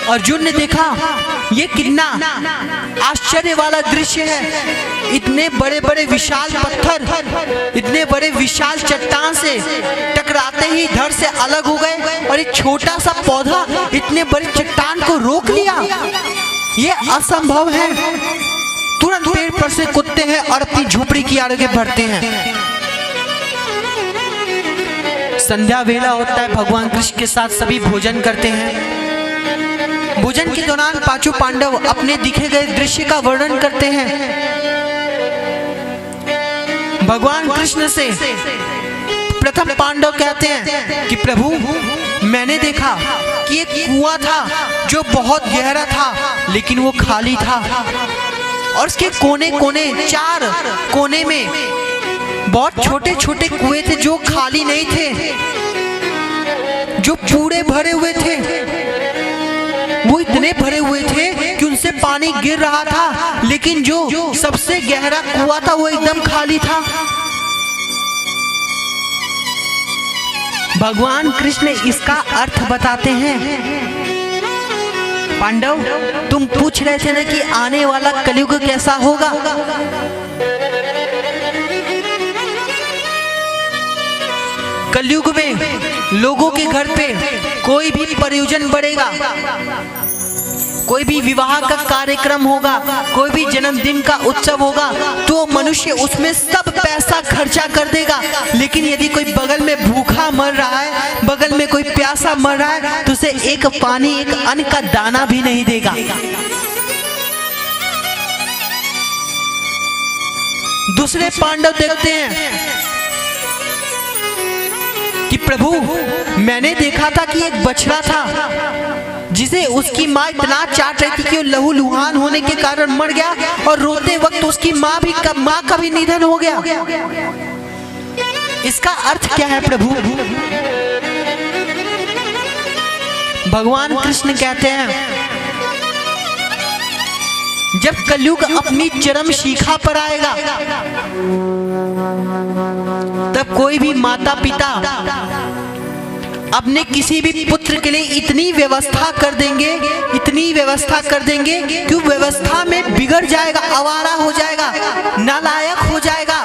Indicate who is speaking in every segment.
Speaker 1: अर्जुन ने देखा ये कितना आश्चर्य वाला दृश्य है। इतने बड़े बड़े विशाल पत्थर, इतने बड़े विशाल चट्टान से टकराते ही धड़ से अलग हो गए और एक छोटा सा पौधा इतने बड़ी चट्टान को रोक लिया। ये असंभव है। तुरंत पेड़ पर से कूदते हैं और अपनी झोपड़ी की ओर आगे बढ़ते हैं। संध्या वेला होता है, भगवान कृष्ण के साथ सभी भोजन करते हैं। भोजन के दौरान पांचों पांडव अपने दिखे गए दृश्य का वर्णन करते हैं। भगवान कृष्ण से प्रथम पांडव कहते हैं कि प्रभु मैंने देखा कि एक कुआं था जो बहुत गहरा था लेकिन वो खाली था और उसके कोने कोने, चार कोने में बहुत छोटे छोटे कुएं थे जो खाली नहीं थे, जो पूरे भरे हुए थे। वो इतने भरे हुए थे कि उनसे पानी गिर रहा था, लेकिन जो सबसे गहरा कुआं था वो एकदम खाली था। भगवान कृष्ण इसका अर्थ बताते हैं। पांडव तुम पूछ रहे थे ना कि आने वाला कलयुग कैसा होगा। कलयुग में लोगों के घर पे कोई भी प्रयोजन बढ़ेगा, कोई भी विवाह का कार्यक्रम होगा, कोई भी जन्मदिन का उत्सव होगा तो मनुष्य उसमें सब पैसा खर्चा कर देगा। लेकिन यदि कोई बगल में भूखा मर रहा है, बगल में कोई प्यासा मर रहा है तो उसे एक पानी, एक अन्न का दाना भी नहीं देगा। दूसरे पांडव देखते हैं कि प्रभु मैंने देखा था कि एक बछड़ा था जिसे उसकी माँ इतना चाट रही थी कि वो लहूलुहान होने के कारण मर गया और रोते वक्त उसकी माँ का भी निधन हो गया। इसका अर्थ क्या है प्रभु? भगवान कृष्ण कहते हैं जब कलयुग अपनी चरम शिखा पर आएगा तब कोई भी माता पिता अपने किसी भी पुत्र के लिए इतनी व्यवस्था कर देंगे, इतनी व्यवस्था कर देंगे कि व्यवस्था में बिगड़ जाएगा, आवारा हो जाएगा, नालायक हो जाएगा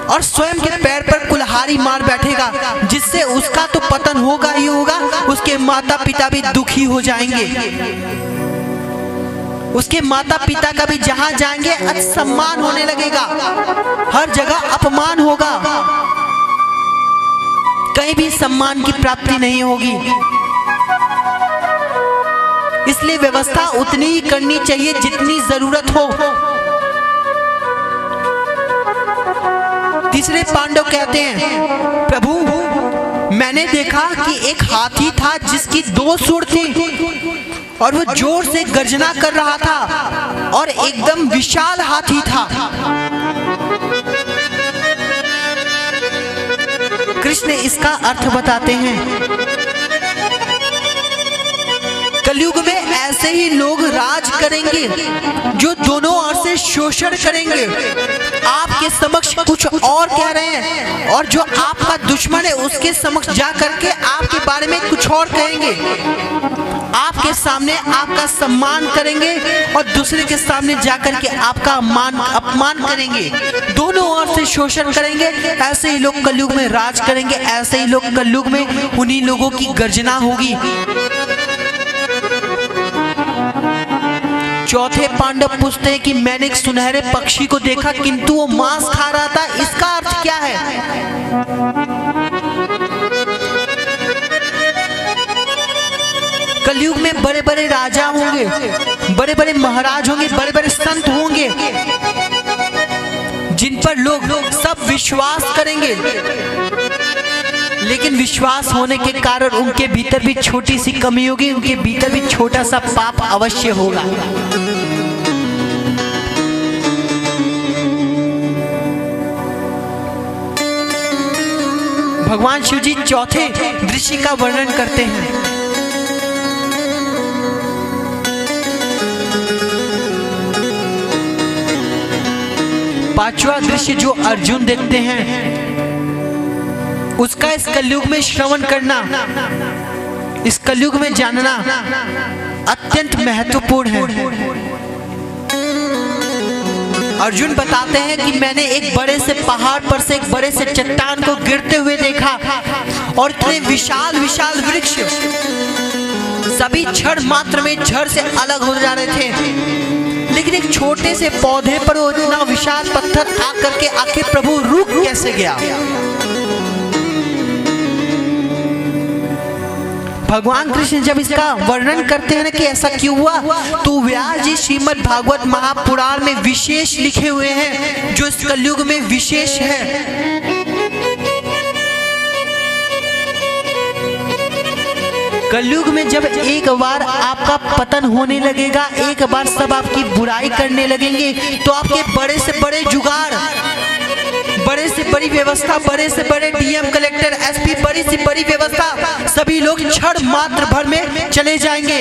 Speaker 1: और स्वयं के पैर पर कुल्हाड़ी मार बैठेगा, जिससे उसका तो पतन होगा ही होगा, उसके माता पिता भी दुखी हो जाएंगे। उसके माता पिता का भी जहां जाएंगे असम्मान होने लगेगा, हर जगह अपमान होगा, कहीं भी सम्मान की प्राप्ति नहीं होगी। इसलिए व्यवस्था उतनी ही करनी चाहिए जितनी जरूरत हो। तीसरे पांडव कहते हैं प्रभु मैंने देखा कि एक हाथी था जिसकी 2 सूंड थी और वो जोर से गर्जना कर रहा था और एकदम विशाल हाथी था। कृष्ण इसका अर्थ बताते हैं कलयुग में ऐसे ही लोग राज करेंगे जो दोनों ओर से शोषण करेंगे। आपके समक्ष कुछ और कह रहे हैं और जो आपका दुश्मन है उसके समक्ष जा करके आपके बारे में कुछ और कहेंगे। आपके सामने आपका सम्मान करेंगे और दूसरे के सामने जाकर के आपका अपमान करेंगे, दोनों ओर से शोषण करेंगे। ऐसे ही लोग कलयुग में राज करेंगे, ऐसे ही लोग कलयुग में उन्हीं लोगों की गर्जना होगी। चौथे पांडव पूछते हैं कि मैंने एक सुनहरे पक्षी को देखा किंतु वो मांस खा रहा था, इसका अर्थ क्या है? कलयुग में बड़े बड़े राजा होंगे, बड़े बड़े महाराज होंगे, बड़े बड़े संत होंगे जिन पर लोग सब विश्वास करेंगे, लेकिन विश्वास होने के कारण उनके भीतर भी छोटी सी कमी होगी, उनके भीतर भी छोटा सा पाप अवश्य होगा। भगवान शिव जी चौथे दृश्य का वर्णन करते हैं। पांचवा दृश्य जो अर्जुन देखते हैं उसका इस कलयुग में श्रवण करना इस कलयुग में जानना अत्यंत महत्वपूर्ण है। अर्जुन बताते हैं कि मैंने एक बड़े से पहाड़ पर से एक बड़े से चट्टान को गिरते हुए देखा और इतने विशाल विशाल वृक्ष सभी क्षण मात्र में जड़ से अलग हो जा रहे थे, लेकिन एक छोटे से पौधे पर वो इतना विशाल पत्थर आकर के आखिर प्रभु रुक कैसे गया? भगवान कृष्ण जब इसका वर्णन करते हैं ना कि ऐसा क्यों हुआ, तो व्यास जी श्रीमद् भागवत महापुराण में विशेष लिखे हुए हैं जो इस कलयुग में विशेष है। कलयुग में जब एक बार आपका पतन होने लगेगा, एक बार सब आपकी बुराई करने लगेंगे, तो आपके बड़े से बड़े जुगाड़, बड़े से बड़ी व्यवस्था, बड़े से बड़े डीएम कलेक्टर एसपी, बड़ी से बड़ी व्यवस्था, सभी लोग क्षण मात्र भर में चले जाएंगे,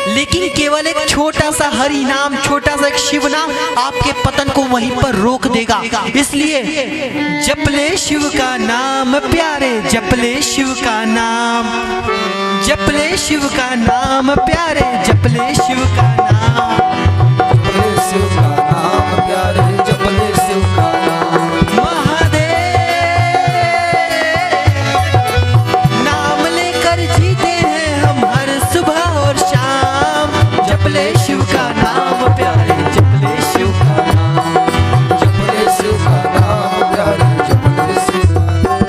Speaker 1: लेकिन केवल एक छोटा सा हरि नाम, छोटा सा एक शिव नाम आपके पतन को वहीं पर रोक देगा। इसलिए जप ले शिव का नाम प्यारे, जप ले शिव का नाम, जप ले शिव का नाम प्यारे, जप ले शिव का नाम, जप ले शिव का नाम प्यारे, जप ले शिव का नाम। महादेव नाम लेकर जीते हैं हम हर सुबह और शाम, जप ले शिव का नाम प्यारे, जप ले शिव का नाम, जप ले शिव का नाम प्यारे, जप ले शिव का नाम।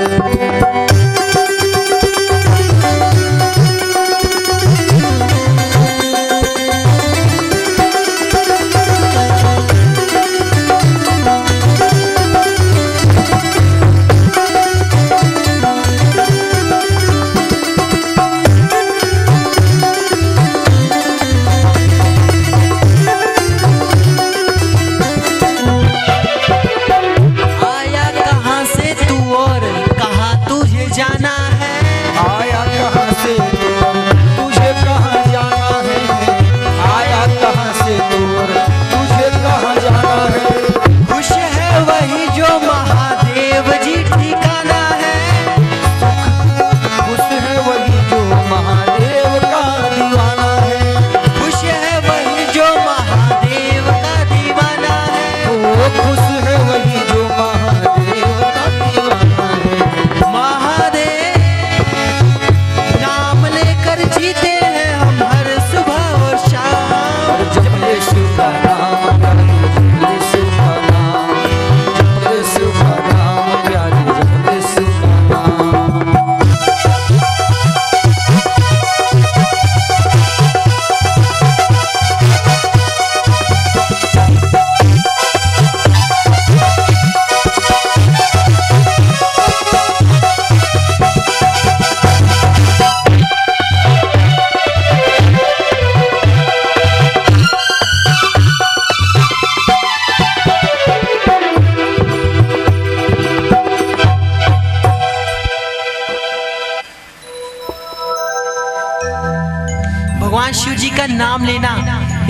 Speaker 1: भगवान शिव जी का नाम लेना,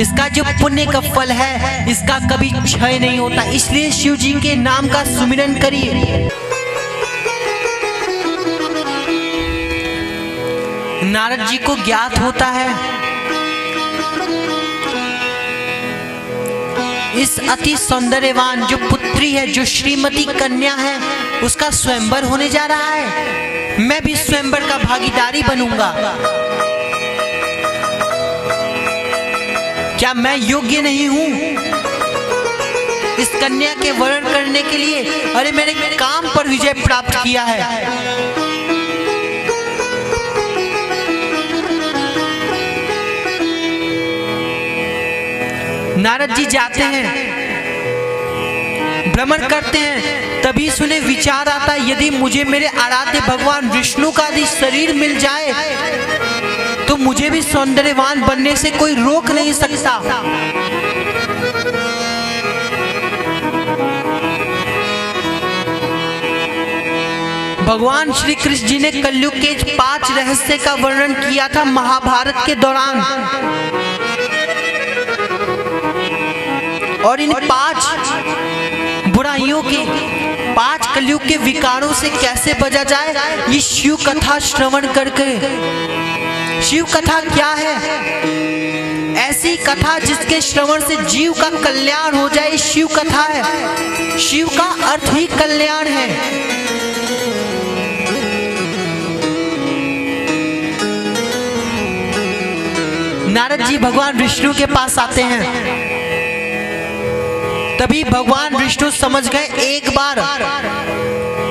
Speaker 1: इसका जो पुण्य का फल है इसका कभी क्षय नहीं होता, इसलिए शिव जी के नाम का सुमिरन करिए। नारद जी को ज्ञात होता है इस अति सौंदर्यवान जो पुत्री है, जो श्रीमती कन्या है, उसका स्वयंवर होने जा रहा है, मैं भी स्वयंवर का भागीदारी बनूंगा। क्या मैं योग्य नहीं हूं इस कन्या के वरण करने के लिए? अरे मैंने काम पर विजय प्राप्त किया है। नारद जी जाते हैं, भ्रमण करते हैं, तभी सुने विचार आता है यदि मुझे मेरे आराध्य भगवान विष्णु का आदि शरीर मिल जाए तो मुझे भी सौंदर्यवान बनने से कोई रोक नहीं सकता। भगवान श्री कृष्ण जी ने कलयुग के 5 रहस्य का वर्णन किया था महाभारत के दौरान, और इन 5 बुराइयों के 5 कलयुग के विकारों से कैसे बचा जाए, ये शिव कथा श्रवण करके। शिव कथा क्या है? ऐसी कथा जिसके श्रवण से जीव का कल्याण हो जाए, शिव कथा है। शिव का अर्थ ही कल्याण है। नारद जी भगवान विष्णु के पास आते हैं। तभी भगवान विष्णु समझ गए, एक बार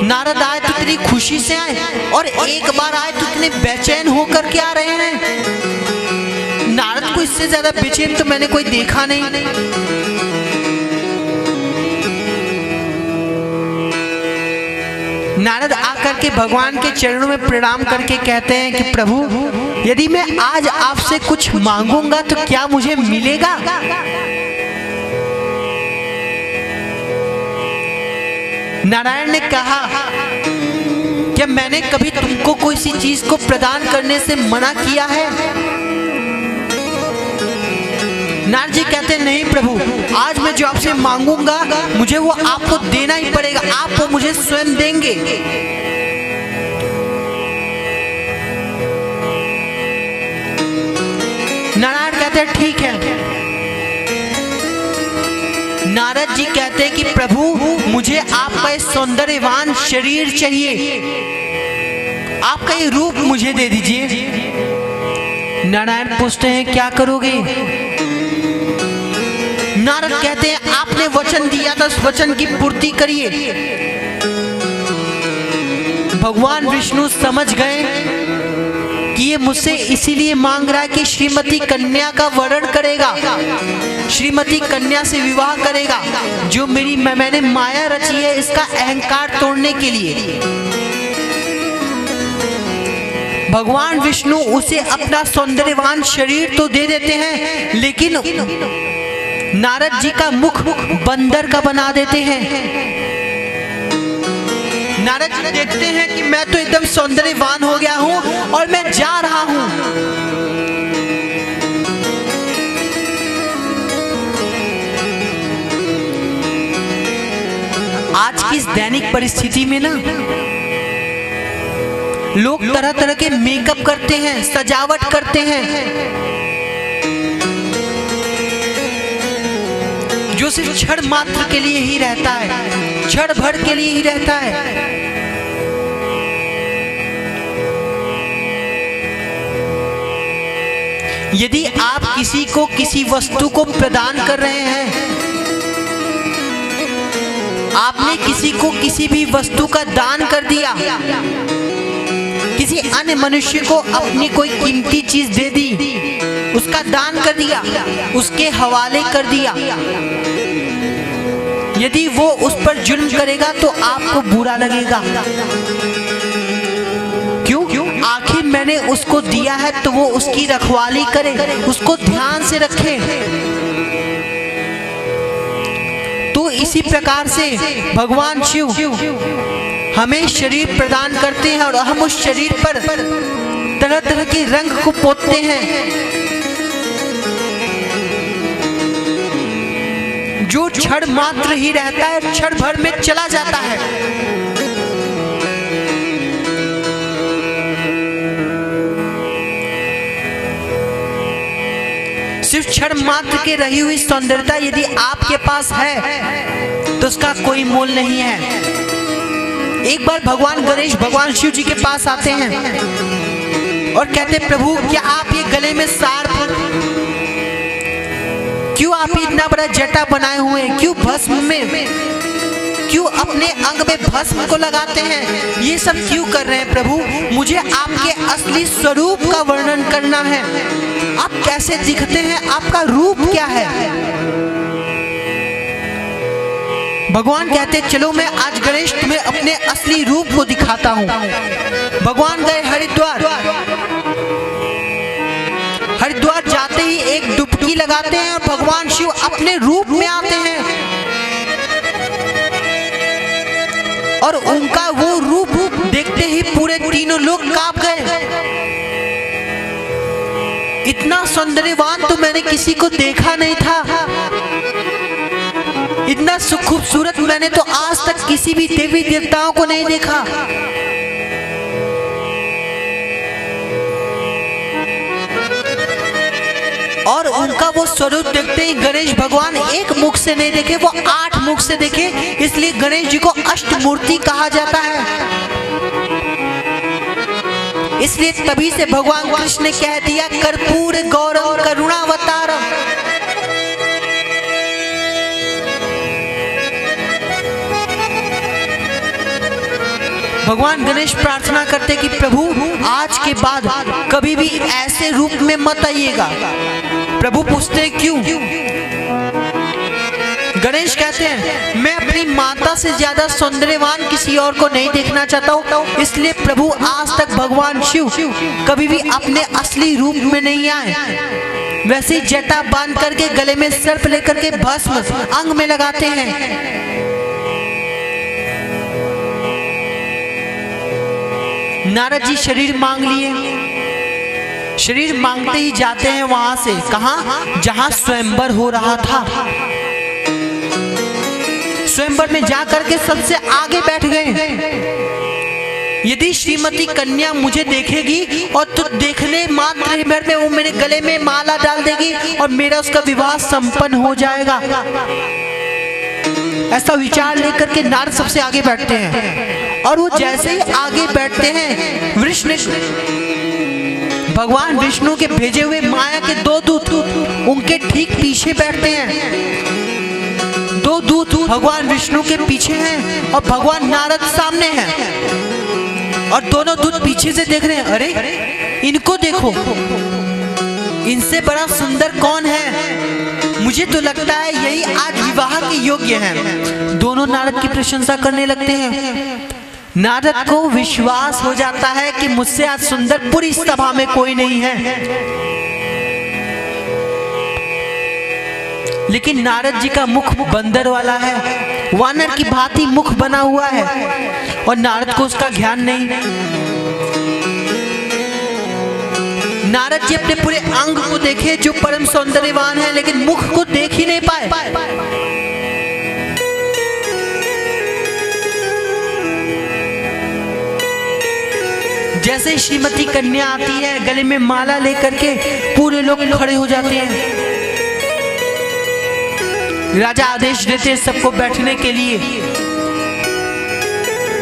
Speaker 1: नारद आए तो इतनी खुशी से आए, और एक बार आए तो इतने बेचैन होकर के आ रहे हैं। नारद को इससे ज्यादा बेचैन तो मैंने कोई देखा नहीं। नारद आकर के भगवान के चरणों में प्रणाम करके कहते हैं कि प्रभु, यदि मैं आज आपसे कुछ मांगूंगा तो क्या मुझे मिलेगा? नारायण ने कहा, क्या मैंने कभी तुमको कोई सी चीज को प्रदान करने से मना किया है? नारद जी कहते हैं, नहीं प्रभु, आज मैं जो आपसे मांगूंगा मुझे वो आपको देना ही पड़ेगा, आप वो मुझे स्वयं देंगे। नारायण कहते हैं, ठीक है। नारद जी कहते हैं कि प्रभु, मुझे आपका ये सौंदर्यवान शरीर चाहिए, आपका ये रूप मुझे दे दीजिए। नारायण पूछते हैं, क्या करोगे? नारद कहते हैं, आपने वचन दिया था, उस वचन की पूर्ति करिए। भगवान विष्णु समझ गए कि ये मुझसे इसीलिए मांग रहा है कि श्रीमती कन्या का वरण करेगा, श्रीमती कन्या से विवाह करेगा, जो मैंने माया रची है इसका अहंकार तोड़ने के लिए। भगवान विष्णु उसे अपना सौंदर्यवान शरीर तो दे देते हैं, लेकिन नारद जी का मुख बंदर का बना देते हैं। नारद जी देखते हैं कि मैं तो एकदम सौंदर्यवान हो गया हूं और मैं जा रहा हूं। आज की इस दैनिक परिस्थिति में ना, लोग तरह तरह के मेकअप करते हैं, सजावट करते हैं, जो सिर्फ क्षण मात्र के लिए ही रहता है, क्षण भर के लिए ही रहता है। यदि आप किसी को किसी वस्तु को प्रदान कर रहे हैं, आपने किसी को किसी भी वस्तु का दान कर दिया, किसी अन्य मनुष्य को अपनी कोई कीमती चीज दे दी, उसका दान कर दिया, उसके हवाले कर दिया, यदि वो उस पर जुल्म करेगा तो आपको बुरा लगेगा। क्यों? आखिर मैंने उसको दिया है तो वो उसकी रखवाली करे, उसको ध्यान से रखे। तो इसी प्रकार से भगवान शिव हमें शरीर प्रदान करते हैं और हम उस शरीर पर तरह तरह के रंग को पोतते हैं, जो क्षण मात्र ही रहता है, क्षण भर में चला जाता है। सिर्फ क्षण मात्र के रही हुई सौंदर्यता यदि आपके पास है तो उसका कोई मोल नहीं है। एक बार भगवान गणेश भगवान शिव जी के पास आते हैं और कहते, प्रभु क्या आप ये गले में सार्प, क्यों आप इतना बड़ा जटा बनाए हुए हैं, क्यों भस्म में, क्यों अपने अंग में भस्म को लगाते हैं, ये सब क्यों कर रहे हैं प्रभु? मुझे आपके असली स्वरूप का वर्णन करना है, आप कैसे दिखते हैं, आपका रूप क्या है? भगवान कहते, चलो मैं आज गणेश तुम्हें अपने असली रूप को दिखाता हूँ। भगवान गए हरिद्वार, हरिद्वार जाते ही एक डुबकी लगाते हैं और भगवान शिव अपने रूप में आते हैं और उनका वो रूप देखते ही पूरे तीनों लोग कांप गए। इतना सौंदर्यवान तो मैंने किसी को देखा नहीं था, इतना खूबसूरत मैंने तो आज तक किसी भी देवी देवताओं को नहीं देखा। और उनका वो स्वरूप देखते ही गणेश भगवान एक मुख से नहीं देखे, वो 8 मुख से देखे, इसलिए गणेश जी को अष्टमूर्ति कहा जाता है। इसलिए तभी से भगवान कृष्ण ने कह दिया कर्पूर गौरव करुणावतारम। भगवान गणेश प्रार्थना करते कि प्रभु आज के बाद कभी भी ऐसे रूप में मत आइएगा। प्रभु पूछते हैं क्यों? गणेश कहते हैं मैं अपनी माता से ज्यादा सौंदर्यवान किसी और को नहीं देखना चाहता हूँ, इसलिए प्रभु आज तक भगवान शिव कभी भी अपने असली रूप में नहीं आए। वैसे ही जटा बांध करके गले में सर्प लेकर के भस्म अंग में लगाते हैं। नारद जी शरीर मांग लिए, शरीर मांगते ही जाते हैं वहां से, कहां? जहां स्वयंवर हो रहा था। स्वयंवर में जाकर के सबसे आगे बैठ गए। यदि श्रीमती कन्या मुझे देखेगी और तो देखने मात्र भर में वो मेरे गले में माला डाल देगी और मेरा उसका विवाह संपन्न हो जाएगा। ऐसा विचार लेकर के नारद सबसे आगे बैठते हैं। और वो जैसे ही आगे बैठते हैं, भगवान विष्णु के भेजे हुए माया के 2 दूत उनके ठीक पीछे बैठते हैं। 2 दूत भगवान विष्णु के पीछे हैं और भगवान नारद सामने हैं। और दोनों दूत पीछे से देख रहे हैं, अरे इनको देखो, इनसे बड़ा सुंदर कौन है? मुझे तो लगता है यही आज विवाह के योग्य है। दोनों नारद की प्रशंसा करने लगते हैं। नारद को विश्वास हो जाता है कि मुझसे आज सुंदर पूरी सभा में कोई नहीं है। लेकिन नारद जी का मुख बंदर वाला है, वानर की भांति मुख बना हुआ है और नारद को उसका ध्यान नहीं। नारद जी अपने पूरे अंग को देखे जो परम सौंदर्यवान है, लेकिन मुख को देख ही नहीं पाए। जैसे श्रीमती कन्या आती है गले में माला लेकर के, पूरे लोग खड़े हो जाते हैं। राजा आदेश देते हैं सबको बैठने के लिए।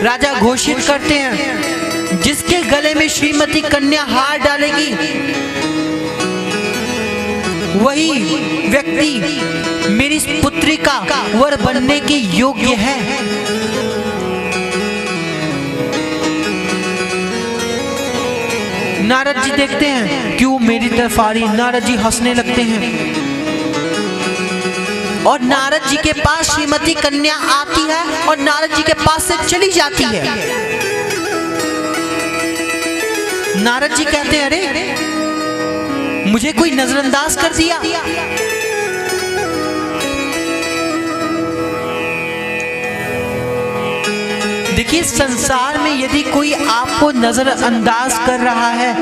Speaker 1: राजा घोषित करते हैं जिसके गले में श्रीमती कन्या हार डालेगी वही व्यक्ति मेरी पुत्री का वर बनने के योग्य है। नारद जी देखते हैं कि वो मेरी तरफ आ रही। नारद जी हंसने लगते हैं और नारद जी के पास श्रीमती कन्या आती है और नारद जी के पास से चली जाती है। नारद जी कहते हैं अरे मुझे कोई नजरअंदाज कर दिया। देखिए संसार में यदि कोई आपको नजरअंदाज कर रहा है,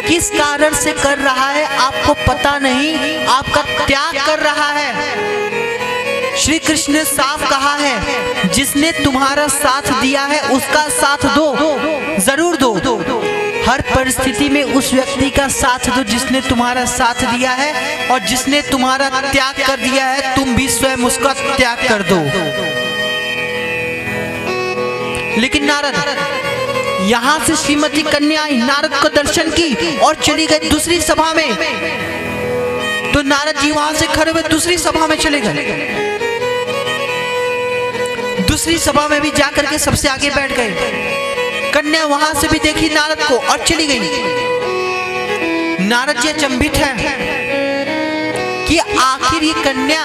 Speaker 1: किस कारण से कर रहा है आपको पता नहीं, आपका त्याग कर रहा है। श्री कृष्ण ने साफ कहा है जिसने तुम्हारा साथ दिया है उसका साथ दो, जरूर दो। हर परिस्थिति में उस व्यक्ति का साथ दो जिसने तुम्हारा साथ दिया है, और जिसने तुम्हारा त्याग कर दिया है तुम भी स्वयं उसका त्याग कर दो। लेकिन नारद यहां से श्रीमती कन्या आई, नारद को दर्शन की और चली गई दूसरी सभा में। तो नारद जी वहां से खड़े हुए दूसरी सभा में चले गए। दूसरी सभा में भी जाकर के सबसे आगे बैठ गए। कन्या वहां से भी देखी नारद को और चली गई। नारद जी अचंभित हैं कि आखिर ये कन्या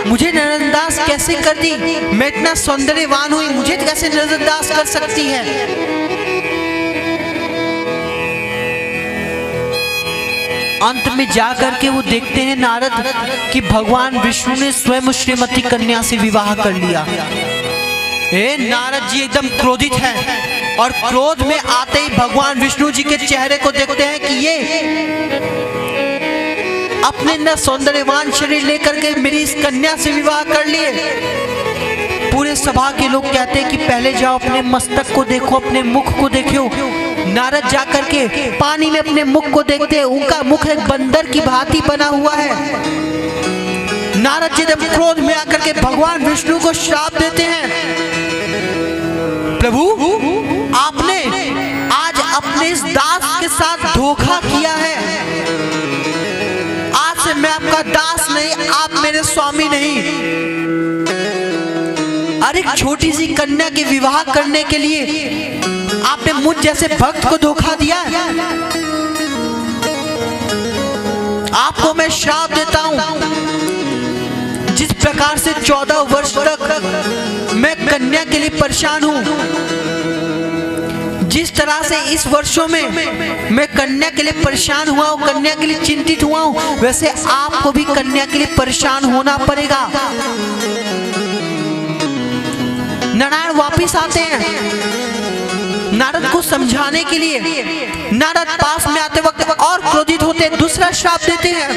Speaker 1: मुझे नजरअंदाज कैसे कर दी। मैं इतना सौंदर्यवान हुई, मुझे कैसे नजरअंदाज कर सकती है। अंत में जाकर के वो देखते हैं नारद कि भगवान विष्णु ने स्वयं श्रीमती कन्या से विवाह कर लिया। नारद जी एकदम क्रोधित हैं और क्रोध में आते ही भगवान विष्णु जी के चेहरे को देखते हैं कि अपने न सौंदर्यवान शरीर लेकर के मेरी इस कन्या से विवाह कर लिए। पूरे सभा के लोग कहते हैं कि पहले जाओ अपने मस्तक को देखो, अपने मुख को देखो। नारद जाकर के पानी में अपने मुख को देखते हैं, उनका मुख एक बंदर की भांति बना हुआ है। नारद जी जब क्रोध में आकर के भगवान विष्णु को श्राप देते हैं, प्रभु आपने आज अपने इस दास के साथ धोखा किया है। आज से मैं आपका दास नहीं, आप मेरे स्वामी नहीं। अरे एक छोटी सी कन्या के विवाह करने के लिए आपने मुझ जैसे भक्त को धोखा दिया। आपको मैं श्राप देता हूं। जिस प्रकार से 14 वर्ष तक मैं कन्या के लिए परेशान हूं, जिस तरह से इस वर्षों में मैं कन्या के लिए परेशान हुआ हूं, कन्या के लिए चिंतित हुआ हूं, वैसे आपको भी कन्या के लिए परेशान होना पड़ेगा। नारायण वापिस आते हैं नारद को समझाने के लिए। नारद पास में आते वक्त और क्रोधित होते, दूसरा श्राप देते हैं।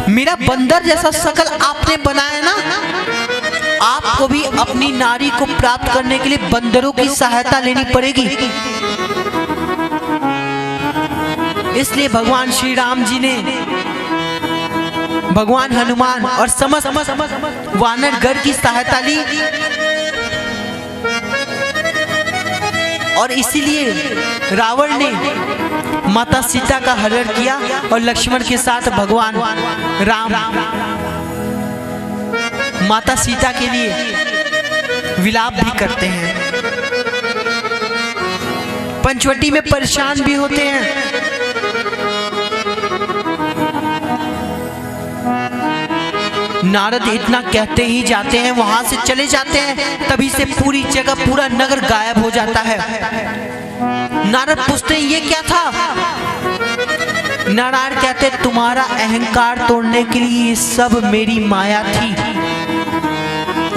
Speaker 1: मेरा बंदर जैसा शकल आपने बनाया ना, आपको भी अपनी नारी को प्राप्त करने के लिए बंदरों की सहायता लेनी पड़ेगी। इसलिए भगवान श्री राम जी ने, भगवान हनुमान और समस्त वानर गण की सहायता ली। और इसीलिए रावण ने माता सीता का हरण किया और लक्ष्मण के साथ भगवान राम माता सीता के लिए विलाप भी करते हैं, पंचवटी में परेशान भी होते हैं। नारद इतना कहते ही जाते हैं, वहां से चले जाते हैं, तभी से पूरी जगह पूरा नगर गायब हो जाता है। नारद पूछते हैं ये क्या था? नारायण कहते तुम्हारा अहंकार तोड़ने के लिए ये सब मेरी माया थी,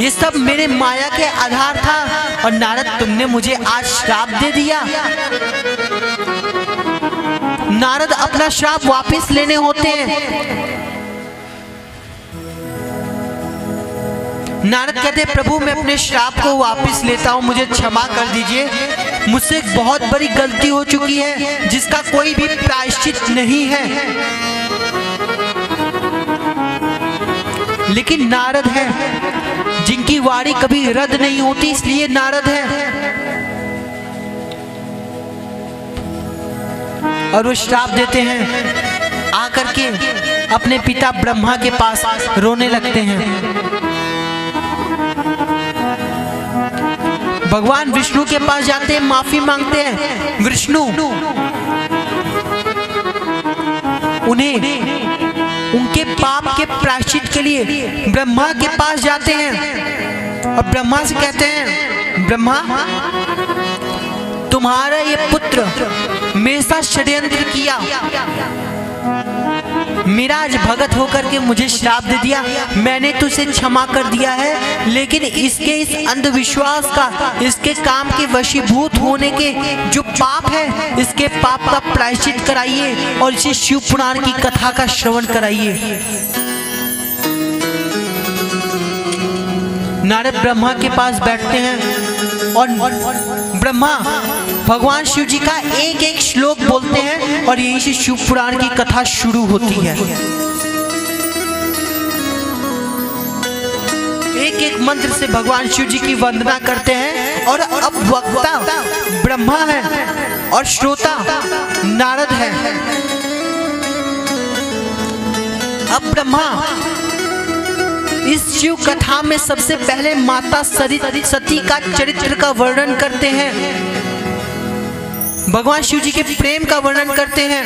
Speaker 1: ये सब मेरे माया के आधार था। और नारद तुमने मुझे आज श्राप दे दिया। नारद अपना श्राप वापस लेने होते हैं। नारद कहते प्रभु मैं अपने श्राप को वापस लेता हूं, मुझे क्षमा कर दीजिए। मुझसे एक बहुत बड़ी गलती हो चुकी है जिसका कोई भी प्रायश्चित नहीं है। लेकिन नारद है जिनकी वाणी कभी रद्द नहीं होती, इसलिए नारद है। और वो श्राप देते हैं, आकर के अपने पिता ब्रह्मा के पास रोने लगते हैं। भगवान विष्णु के पास जाते हैं, माफी मांगते हैं। विष्णु उन्हें उनके पाप के प्रायश्चित के लिए ब्रह्मा के पास जाते हैं और ब्रह्मा से कहते हैं ब्रह्मा तुम्हारा ये पुत्र मेरे साथ षड्यंत्र किया, मेरा आज भगत होकर के मुझे श्राप दे दिया। मैंने तुझे क्षमा कर दिया है, लेकिन इसके इस अंधविश्वास का, इसके काम के वशीभूत होने के जो पाप है, इसके पाप का प्रायश्चित कराइए और इसे शिव पुराण की कथा का श्रवण कराइए। नारद ब्रह्मा के पास बैठते हैं और ब्रह्मा भगवान शिव जी का एक एक श्लोक बोलते हैं और यहीं से शिव पुराण की कथा शुरू होती है। एक एक मंत्र से भगवान शिव जी की वंदना करते हैं। और अब वक्ता ब्रह्मा है और श्रोता नारद है। अब ब्रह्मा इस शिव कथा में सबसे पहले माता सती का चरित्र का वर्णन करते हैं, भगवान शिव जी के प्रेम का वर्णन करते हैं।